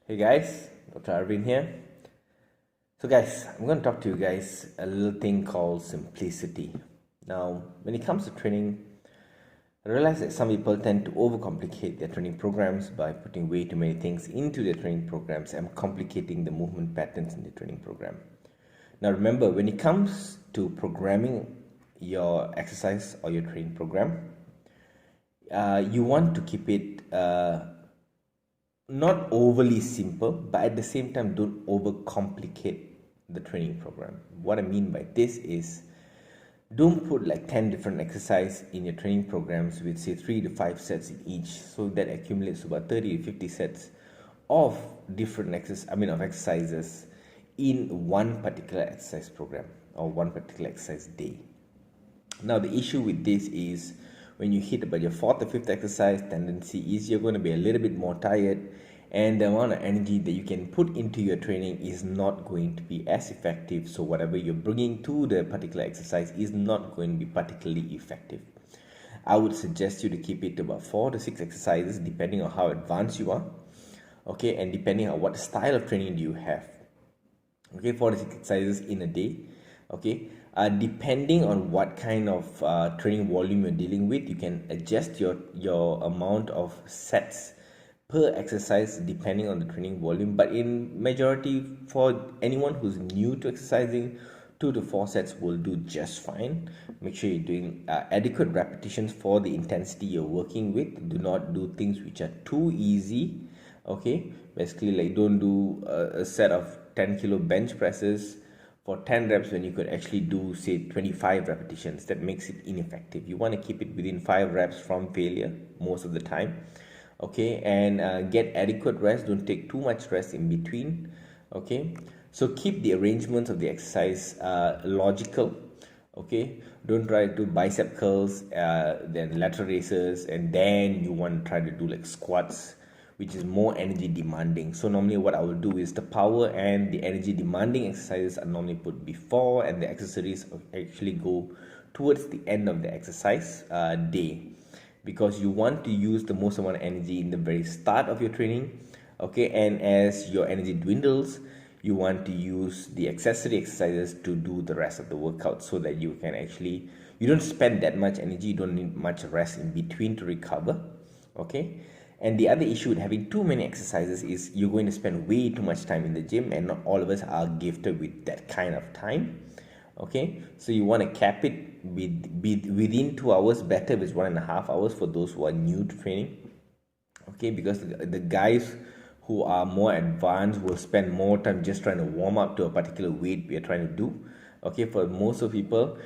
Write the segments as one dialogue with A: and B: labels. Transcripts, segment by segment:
A: Hey guys, Dr. Arvind here. So guys, I'm going to talk to you guys a little thing called simplicity. Now, when it comes to training, I realize that some people tend to overcomplicate their training programs by putting way too many things into their training programs and complicating the movement patterns in the training program. Now remember, when it comes to programming your exercise or your training program, you want to keep it not overly simple, but at the same time don't overcomplicate the training program. What I mean by this is don't put like 10 different exercises in your training programs with say 3 to 5 sets in each, so that accumulates to about 30 to 50 sets of different exercises in one particular exercise program or one particular exercise day. Now the issue with this is when you hit about your fourth or fifth exercise, tendency is you're going to be a little bit more tired, and the amount of energy that you can put into your training is not going to be as effective. So whatever you're bringing to the particular exercise is not going to be particularly effective. I would suggest you to keep it to about 4 to 6 exercises depending on how advanced you are, okay, and depending on what style of training do you have. Okay, 4 to 6 exercises in a day. Okay, depending on what kind of training volume you're dealing with, you can adjust your amount of sets per exercise depending on the training volume. But in majority, for anyone who's new to exercising, 2 to 4 sets will do just fine. Make sure you're doing adequate repetitions for the intensity you're working with. Do not do things which are too easy. Okay, basically like don't do a set of 10 kilo bench presses for 10 reps when you could actually do say 25 repetitions. That makes it ineffective. You want to keep it within 5 reps from failure most of the time. Okay, and get adequate rest. Don't take too much rest in between. Okay, so keep the arrangements of the exercise logical. Okay, don't try to do bicep curls, then lateral raises, and then you want to try to do like squats, which is more energy demanding. So normally what I will do is the power and the energy demanding exercises are normally put before, and the accessories actually go towards the end of the exercise day, because you want to use the most amount of energy in the very start of your training. Okay, and as your energy dwindles, you want to use the accessory exercises to do the rest of the workout, so that you can actually, you don't spend that much energy, you don't need much rest in between to recover. Okay, and the other issue with having too many exercises is you're going to spend way too much time in the gym, and not all of us are gifted with that kind of time. Okay, so you want to cap it within 2 hours. Better if it's 1.5 hours for those who are new to training. Okay, because the guys who are more advanced will spend more time just trying to warm up to a particular weight we are trying to do. Okay, for most of people,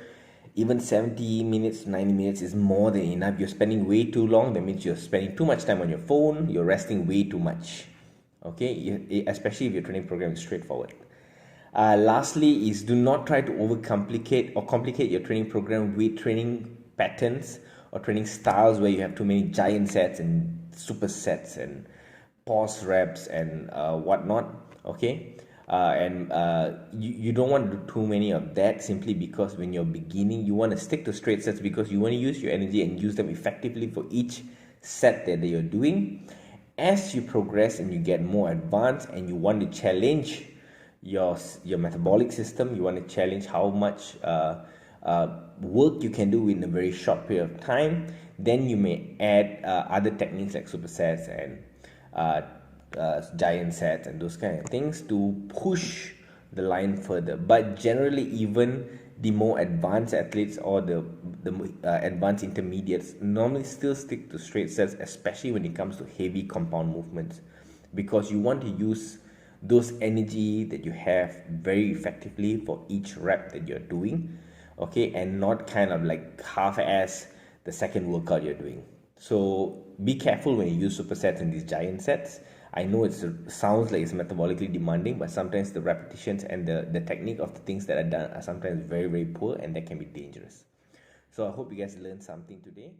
A: even 70 minutes, 90 minutes is more than enough. You're spending way too long. That means you're spending too much time on your phone. You're resting way too much. Okay, especially if your training program is straightforward. Lastly is do not try to overcomplicate or complicate your training program with training patterns or training styles where you have too many giant sets and supersets and pause reps and whatnot. Okay, you don't want to do too many of that, simply because when you're beginning, you want to stick to straight sets because you want to use your energy and use them effectively for each set that you're doing. As you progress and you get more advanced and you want to challenge your metabolic system, you want to challenge how much work you can do in a very short period of time, then you may add other techniques like supersets and giant sets and those kind of things to push the line further. But generally, even the more advanced athletes or the advanced intermediates normally still stick to straight sets, especially when it comes to heavy compound movements, because you want to use those energy that you have very effectively for each rep that you're doing. Okay, and not kind of like half-ass the second workout you're doing. So be careful when you use supersets and these giant sets. I know it sounds like it's metabolically demanding, but sometimes the repetitions and the technique of the things that are done are sometimes very, very poor, and that can be dangerous. So I hope you guys learned something today.